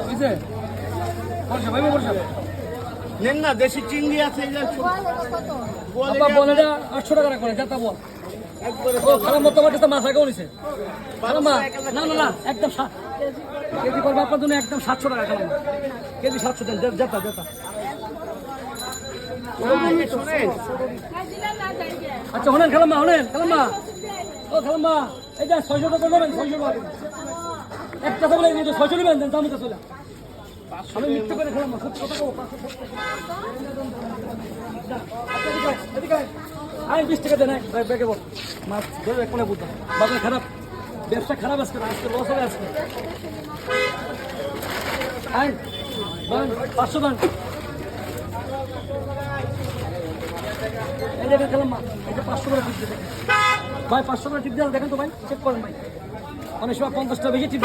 বুঝছে ভাই বলছে নেন না দেশি চিংড়ি আছে বলে 800 টাকা করে যাতা বল ও খারাপ মতো আমার কাছে মাছ আগে নিছে খালাম্মা না না না একদম কেজি করবো আপনার জন্য একদম 700 টাকা খালাম্মা কেজি 700 দেন যেতা আচ্ছা হলেন খালাম্মা ও খালাম্মা এই যে 600 টাকা নেবেন 600 টাকা একটা বলে 600 নেবেন দেন দাম তো চলে আমি মিথ্যে করে খালাম্মা 700 টাকা আমি 20 টাকা দেন ব্যাগে বল মাছ ধরে এক কোণে বুঝতাম বাজার খারাপ ব্যবসা খারাপ আজকে লস হবে আজকে 500 দেন এই দেখেন খেলাম এটা 500 করে টিপ দেবেন ভাই 500 করে টিপ দেন দেখেন তো ভাই চেক করেন ভাই অনেক সময় 50 টাকা বেশি টিপ